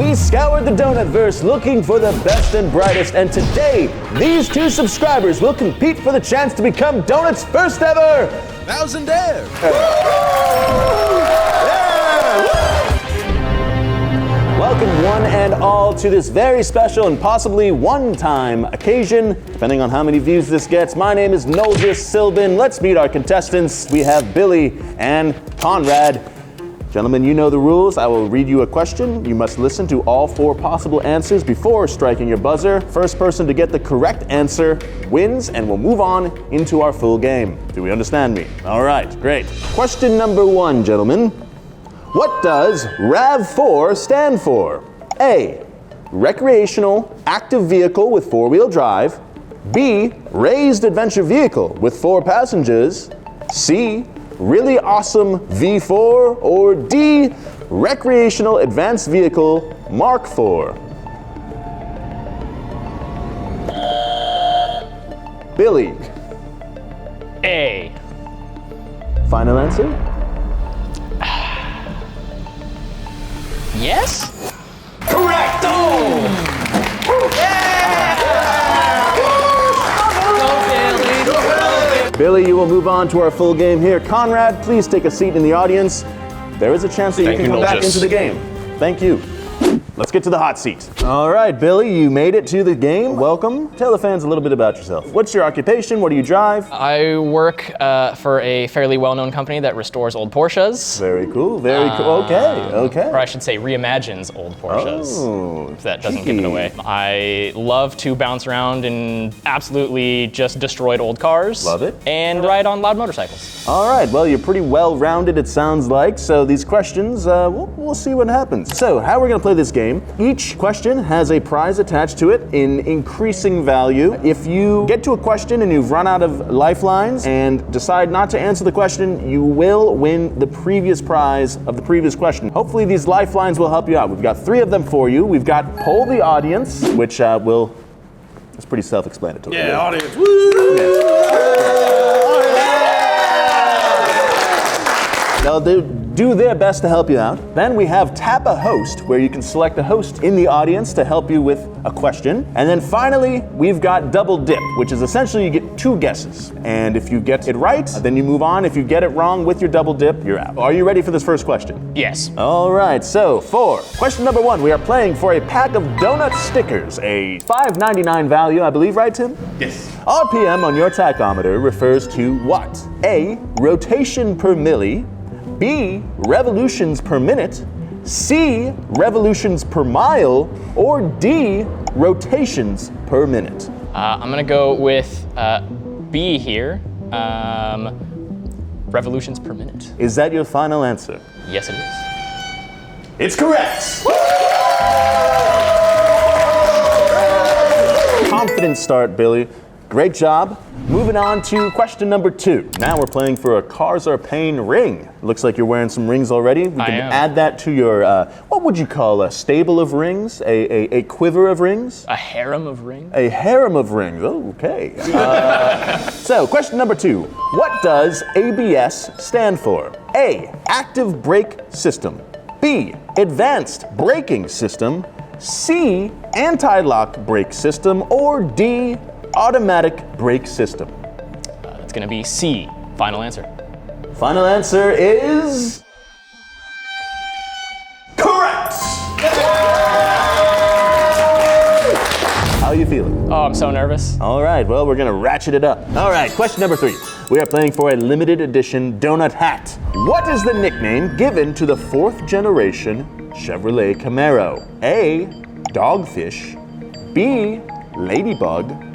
We scoured the Donutverse looking for the best and brightest, and today, these two subscribers will compete for the chance to become Donut's first ever Millionaire. Welcome one and all to this very special and possibly one-time occasion, depending on how many views this gets. My name is Nolan Silbin. Let's meet our contestants. We have Billy and Conrad. Gentlemen, you know the rules. I will read you a question. You must listen to all 4 possible answers before striking your buzzer. First person to get the correct answer wins, and we'll move on into our full game. Do we understand me? All right, great. Question number 1, gentlemen. What does RAV4 stand for? A, recreational active vehicle with 4-wheel drive. B, raised adventure vehicle with 4 passengers. C, really awesome V4. Or D, recreational advanced vehicle Mark IV. Billy. A. Final answer? Yes? Correct! Billy, you will move on to our full game here. Conrad, please take a seat in the audience. There is a chance that you can come back into the game. Thank you. Let's get to the hot seat. All right, Billy, you made it to the game. Welcome. Tell the fans a little bit about yourself. What's your occupation? What do you drive? I work for a fairly well-known company that restores old Porsches. Very cool, very cool. Okay. Or I should say reimagines old Porsches. Oh, if that doesn't give it away. I love to bounce around and absolutely just destroy old cars. Love it. And ride on loud motorcycles. All right, well, you're pretty well-rounded, it sounds like. So these questions, we'll see what happens. So how we're gonna play this game, each question has a prize attached to it in increasing value. If you get to a question and you've run out of lifelines and decide not to answer the question, you will win the previous prize of the previous question. Hopefully these lifelines will help you out. We've got 3 of them for you. We've got Poll the Audience, which it's pretty self-explanatory. Yeah, audience. Woo! They'll do their best to help you out. Then we have Tap a Host, where you can select a host in the audience to help you with a question. And then finally, we've got Double Dip, which is essentially you get 2 guesses. And if you get it right, then you move on. If you get it wrong with your Double Dip, you're out. Are you ready for this first question? Yes. All right, so for question number 1, we are playing for a pack of donut stickers, a $5.99 value, I believe, right, Tim? Yes. RPM on your tachometer refers to what? A, rotation per milli. B, revolutions per minute. C, revolutions per mile. Or D, rotations per minute. I'm gonna go with B here. Revolutions per minute. Is that your final answer? Yes, it is. It's correct! Confident start, Billy. Great job. Moving on to question number 2. Now we're playing for a Cars Are Paying ring. Looks like you're wearing some rings already. We can add that to your, what would you call a stable of rings? A quiver of rings? A harem of rings? A harem of rings, oh, okay. So question number 2. What does ABS stand for? A, active brake system. B, advanced braking system. C, anti-lock brake system. Or D, automatic brake system. It's gonna be C. Final answer. Final answer is correct! How are you feeling? Oh, I'm so nervous. All right, well, we're gonna ratchet it up. All right, question number 3. We are playing for a limited edition donut hat. What is the nickname given to the 4th generation Chevrolet Camaro? A, dogfish. B, ladybug.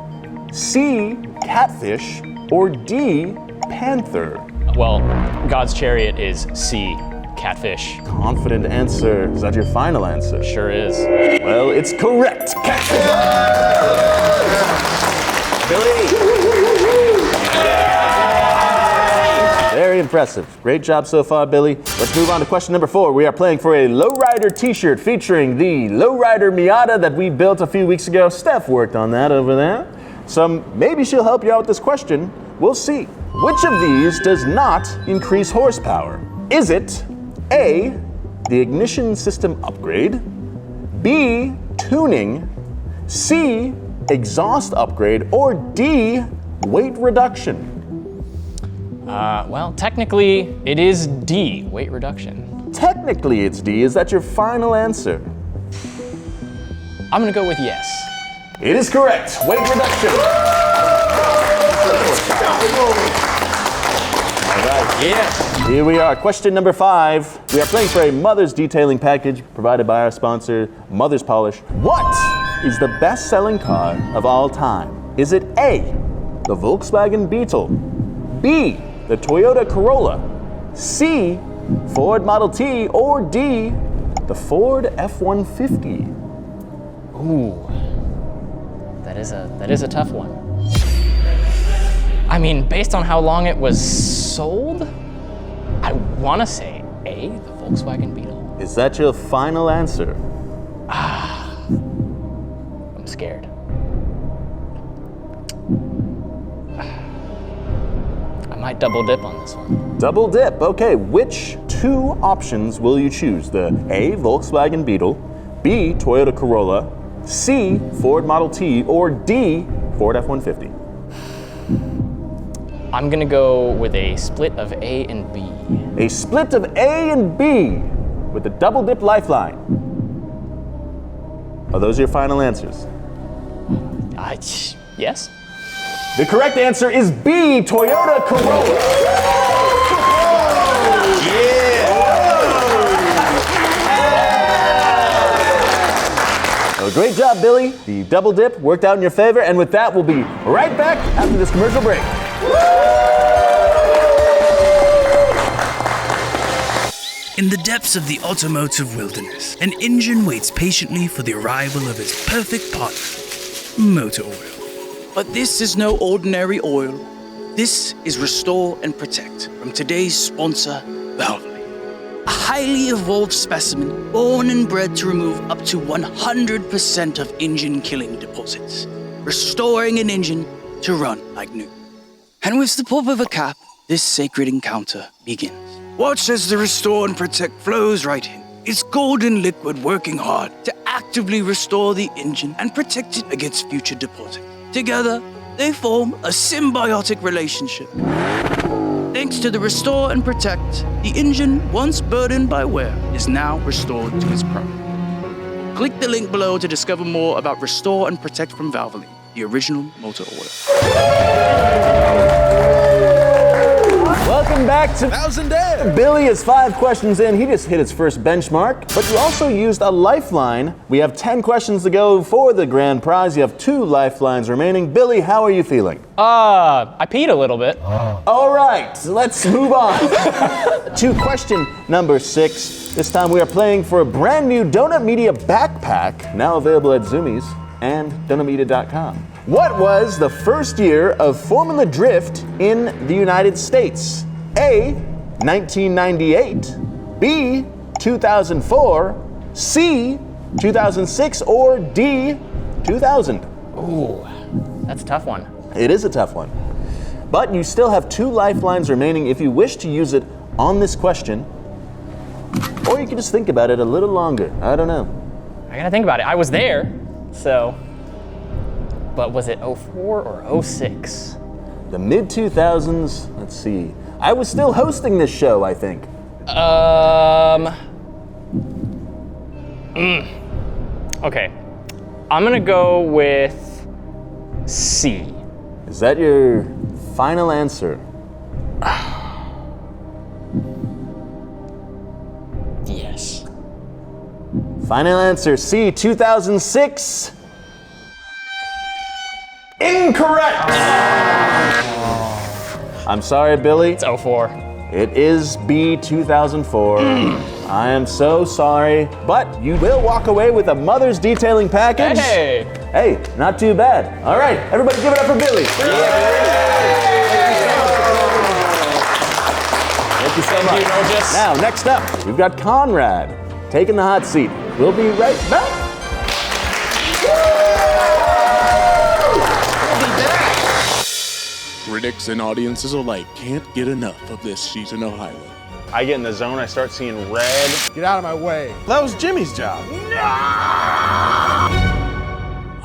C, catfish. Or D, panther. Well, God's Chariot is C, catfish. Confident answer. Is that your final answer? Sure is. Well, it's correct. Catfish. Billy. Very impressive. Great job so far, Billy. Let's move on to question number 4. We are playing for a Lowrider t-shirt featuring the Lowrider Miata that we built a few weeks ago. Steph worked on that over there. So maybe she'll help you out with this question. We'll see. Which of these does not increase horsepower? Is it A, the ignition system upgrade, B, B, tuning, C, exhaust upgrade, or D, weight reduction? Well, technically, it is D, weight reduction. Technically, it's D. Is that your final answer? I'm gonna go with yes. It is correct. Weight reduction. All right. Yeah. Here we are. Question number 5. We are playing for a mother's detailing package provided by our sponsor, Mother's Polish. What is the best-selling car of all time? Is it A, the Volkswagen Beetle, B, the Toyota Corolla, C, Ford Model T, or D, the Ford F-150? Ooh, that is a tough one. I mean, based on how long it was sold, I want to say A, the Volkswagen Beetle. Is that your final answer? I'm scared. I might double dip on this one. Double dip. Okay, which 2 options will you choose? The A, Volkswagen Beetle, B, Toyota Corolla, C, Ford Model T, or D, Ford F-150? I'm gonna go with a split of A and B. A split of A and B with the double dip lifeline. Are those your final answers? Yes? The correct answer is B, Toyota Corolla. Well, great job, Billy. The double dip worked out in your favor, and with that, we'll be right back after this commercial break. In the depths of the automotive wilderness, an engine waits patiently for the arrival of its perfect partner, motor oil. But this is no ordinary oil. This is Restore and Protect from today's sponsor, Valvoline. A highly evolved specimen born and bred to remove up to 100% of engine-killing deposits, restoring an engine to run like new. And with the pop of a cap, this sacred encounter begins. Watch as the Restore and Protect flows right in, its golden liquid working hard to actively restore the engine and protect it against future deposits. Together, they form a symbiotic relationship. Thanks to the Restore and Protect, the engine, once burdened by wear, is now restored to its prime. Click the link below to discover more about Restore and Protect from Valvoline, the original motor oil. Welcome back to Billy is 5 questions in. He just hit his first benchmark, but you also used a lifeline. We have 10 questions to go for the grand prize. You have 2 lifelines remaining. Billy, how are you feeling? I peed a little bit. All right, let's move on to question number 6. This time we are playing for a brand new Donut Media backpack, now available at Zoomies and donutmedia.com. What was the first year of Formula Drift in the United States? A, 1998, B, 2004, C, 2006, or D, 2000? Ooh, that's a tough one. It is a tough one. But you still have 2 lifelines remaining if you wish to use it on this question. Or you can just think about it a little longer. I don't know. I gotta think about it. I was there, so. But was it 04 or 06? The mid-2000s, let's see. I was still hosting this show, I think. Okay. I'm gonna go with C. Is that your final answer? Yes. Final answer, C, 2006. Incorrect! I'm sorry, Billy. It's 04. It is B, 2004. I am so sorry, but you will walk away with a mother's detailing package. Hey! Hey, not too bad. All right, everybody give it up for Billy. Thank you so much. Now, next up, we've got Conrad taking the hot seat. We'll be right back. Critics and audiences alike can't get enough of this season of highlight. I get in the zone, I start seeing red. Get out of my way. That was Jimmy's job. No!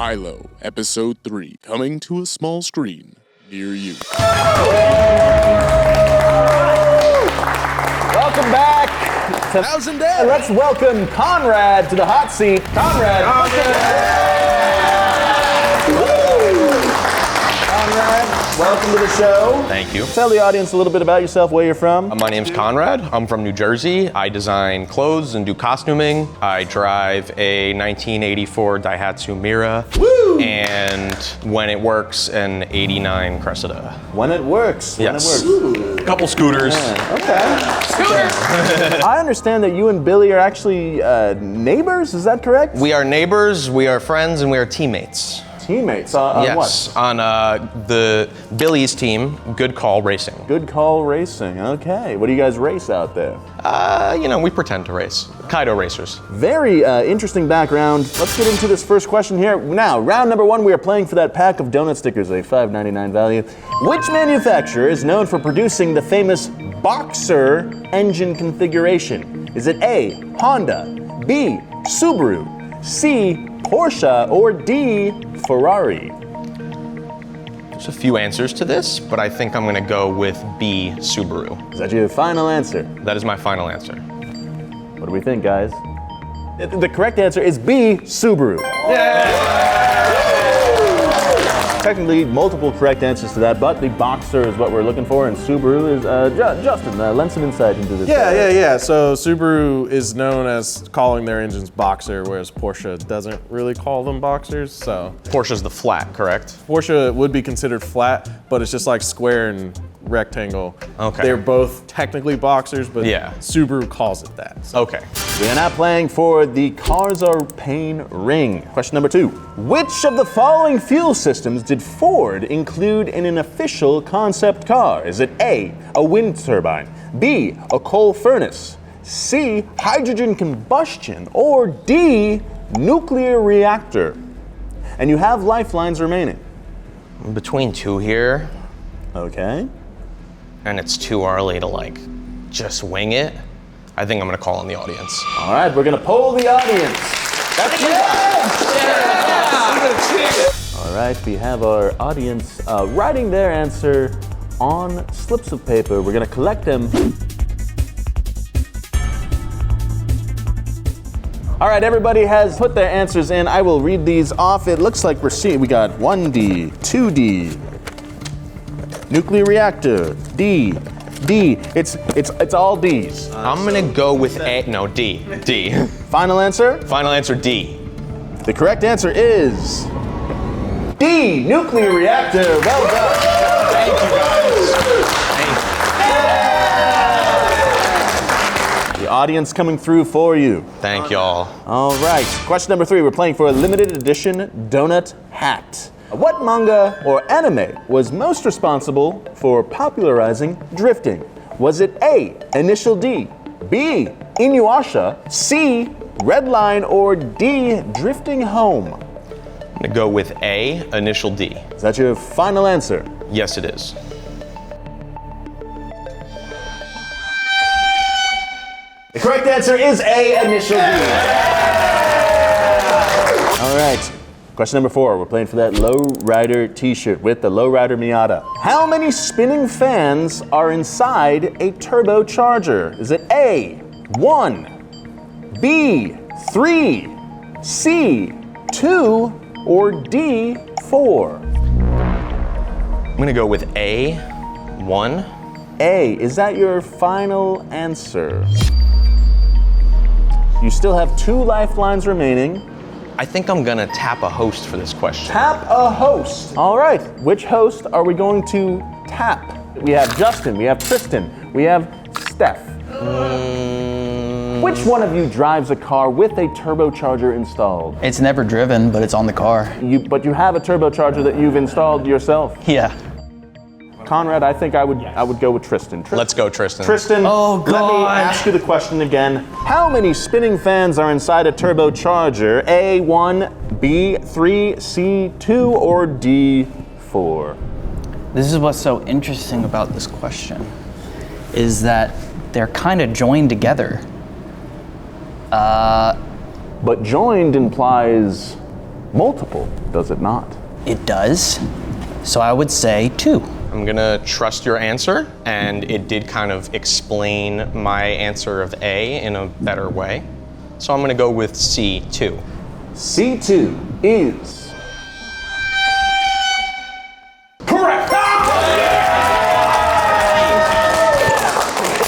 ILO, Episode 3, coming to a small screen near you. Welcome back to Thousand Days. Let's welcome Conrad to the hot seat. Conrad. Conrad, welcome to the show. Thank you. Tell the audience a little bit about yourself, where you're from. My name's Conrad. I'm from New Jersey. I design clothes and do costuming. I drive a 1984 Daihatsu Mira. Woo! And when it works, an 89 Cressida. When it works. Yes. When it works. Couple scooters. Okay. I understand that you and Billy are actually neighbors, is that correct? We are neighbors, we are friends, and we are teammates. Teammates on Yes, what? on the Billy's team, Good Call Racing. Good Call Racing, okay. What do you guys race out there? We pretend to race. Kaido racers. Very interesting background. Let's get into this first question here. Now, round number 1, we are playing for that pack of donut stickers, a $5.99 value. Which manufacturer is known for producing the famous Boxer engine configuration? Is it A, Honda, B, Subaru, C, Porsche, or D, Ferrari? There's a few answers to this, but I think I'm gonna go with B, Subaru. Is that your final answer? That is my final answer. What do we think, guys? The correct answer is B, Subaru. Technically, multiple correct answers to that, but the Boxer is what we're looking for, and Subaru is, Justin, lend some insight into this. Yeah. So Subaru is known as calling their engines Boxer, whereas Porsche doesn't really call them Boxers, so. Porsche's the flat, correct? Porsche would be considered flat, but it's just like square and rectangle. Okay. They're both technically Boxers, but Yeah. Subaru calls it that. So. Okay. We are now playing for the Cars Are Pain ring. Question number 2. Which of the following fuel systems did Ford include in an official concept car? Is it A, a wind turbine, B, a coal furnace, C, hydrogen combustion, or D, nuclear reactor? And you have lifelines remaining. I'm between two here, Okay. and it's too early to just wing it. I think I'm gonna call on the audience. All right, we're gonna poll the audience. That's you guys. All right, we have our audience writing their answer on slips of paper. We're gonna collect them. All right, everybody has put their answers in. I will read these off. It looks like we got 1D, 2D, nuclear reactor, D. It's all D's. I'm gonna go with D. Final answer? Final answer, D. The correct answer is D, nuclear reactor. Well done. Thank you, guys. The audience coming through for you. Thank y'all. All right, question number 3. We're playing for a limited edition donut hat. What manga or anime was most responsible for popularizing drifting? Was it A, Initial D, B, Inuyasha, C, Redline, or D, Drifting Home? I'm gonna go with A, Initial D. Is that your final answer? Yes, it is. The correct answer is A, Initial D. All right. Question number 4, we're playing for that Lowrider t-shirt with the Lowrider Miata. How many spinning fans are inside a turbocharger? Is it A, 1, B, 3, C, 2, or D, 4? I'm gonna go with A, 1. A, is that your final answer? You still have 2 lifelines remaining. I think I'm gonna tap a host for this question. Tap a host. All right, which host are we going to tap? We have Justin, we have Tristan, we have Steph. Which one of you drives a car with a turbocharger installed? It's never driven, but it's on the car. But you have a turbocharger that you've installed yourself. Yeah. Conrad, I think I would go with Tristan. Let's go, Tristan. Tristan, Oh, let me God. ask you the question again. How many spinning fans are inside a turbocharger? A, 1, B, 3, C, 2, or D, 4? This is what's so interesting about this question, is that they're kind of joined together. But joined implies multiple, does it not? It does. So I would say 2. I'm gonna trust your answer, and it did kind of explain my answer of A in a better way. So I'm gonna go with C2. C2 is correct.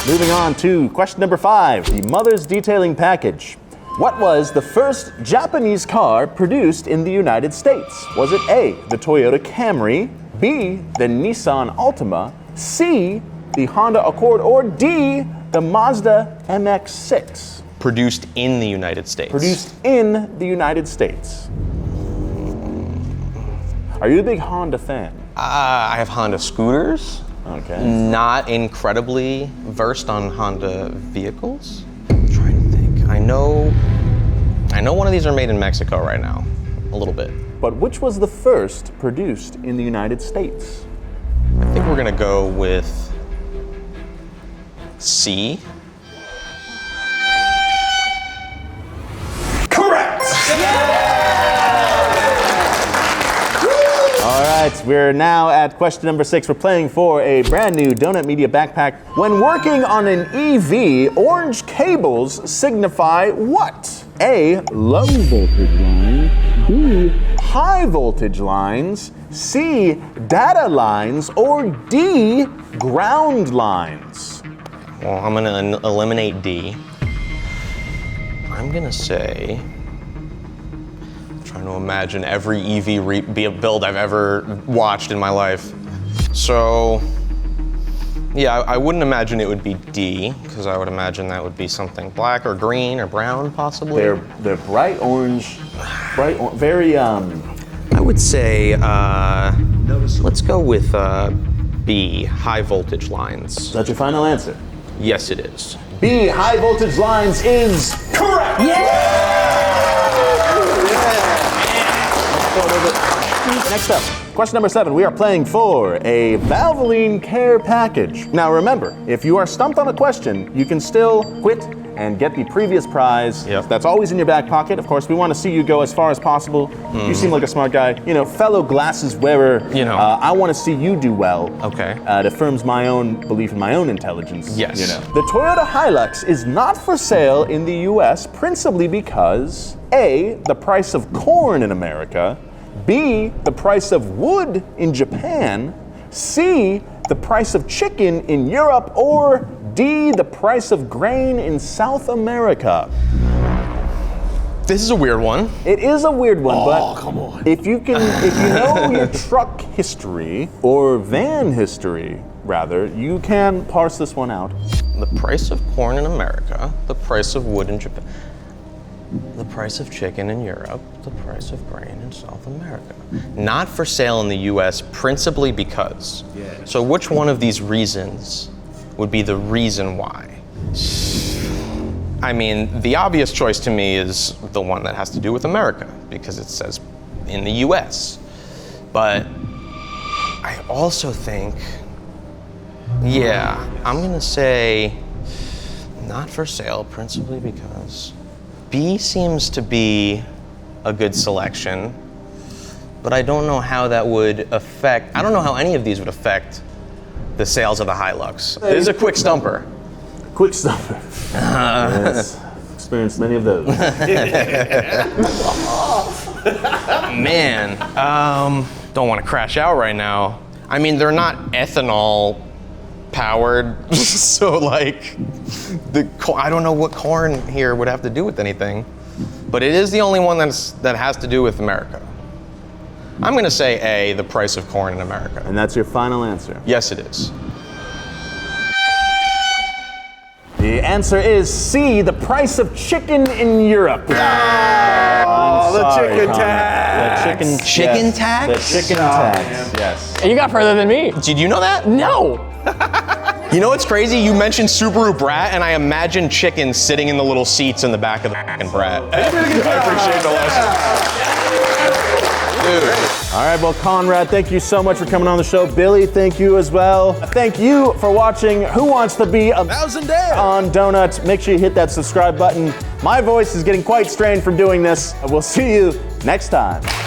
Moving on to question number 5, the Mother's Detailing Package. What was the first Japanese car produced in the United States? Was it A, the Toyota Camry, B, the Nissan Altima, C, the Honda Accord, or D, the Mazda MX-6? Produced in the United States. Produced in the United States. Are you a big Honda fan? I have Honda scooters. Okay. Not incredibly versed on Honda vehicles. I'm trying to think. I know one of these are made in Mexico right now, a little bit. But which was the first produced in the United States? I think we're gonna go with C. All right, we're now at question number 6. We're playing for a brand new Donut Media backpack. When working on an EV, orange cables signify what? A, low voltage lines, B, high voltage lines, C, data lines, or D, ground lines. Well, I'm gonna eliminate D. I'm gonna say, trying to imagine every EV build I've ever watched in my life. So, yeah, I wouldn't imagine it would be D, because I would imagine that would be something black or green or brown, possibly. They're bright orange, very I would say, let's go with B, high voltage lines. Is that your final answer? Yes, it is. B, high voltage lines is correct! Next up, question number 7. We are playing for a Valvoline Care Package. Now remember, if you are stumped on a question, you can still quit and get the previous prize. Yep. That's always in your back pocket. Of course, we want to see you go as far as possible. You seem like a smart guy. You know, fellow glasses wearer. You know. I want to see you do well. Okay. It affirms my own belief in my own intelligence. Yes. You know. The Toyota Hilux is not for sale in the U.S. principally because A, the price of corn in America, B, the price of wood in Japan, C, the price of chicken in Europe, or D, the price of grain in South America. This is a weird one. It is a weird one, but come on. if you know your truck history, or van history, rather, you can parse this one out. The price of corn in America, the price of wood in Japan, the price of chicken in Europe, the price of grain in South America. Not for sale in the US, principally because. Yeah. So which one of these reasons would be the reason why? I mean, the obvious choice to me is the one that has to do with America, because it says in the US. But I also think, yeah, I'm gonna say not for sale, principally because B seems to be a good selection, but I don't know how that would affect, I don't know how any of these would affect the sales of the Hilux. This is a quick stumper. Quick stumper. Yes. Experienced many of those. Man, don't want to crash out right now. I mean, they're not ethanol powered, so like, I don't know what corn here would have to do with anything, but it is the only one that has to do with America. I'm gonna say A, the price of corn in America. And that's your final answer. Yes, it is. The answer is C, the price of chicken in Europe. Oh, the chicken tax. The Chicken tax? The chicken tax, yes. You got further than me. Did you know that? No. You know what's crazy? You mentioned Subaru Brat, and I imagine chickens sitting in the little seats in the back of the fucking Brat. I appreciate the lesson. Dude. All right, well, Conrad, thank you so much for coming on the show. Billy, thank you as well. Thank you for watching Who Wants to Be a Thousandaire on Donuts. Make sure you hit that subscribe button. My voice is getting quite strained from doing this. We'll see you next time.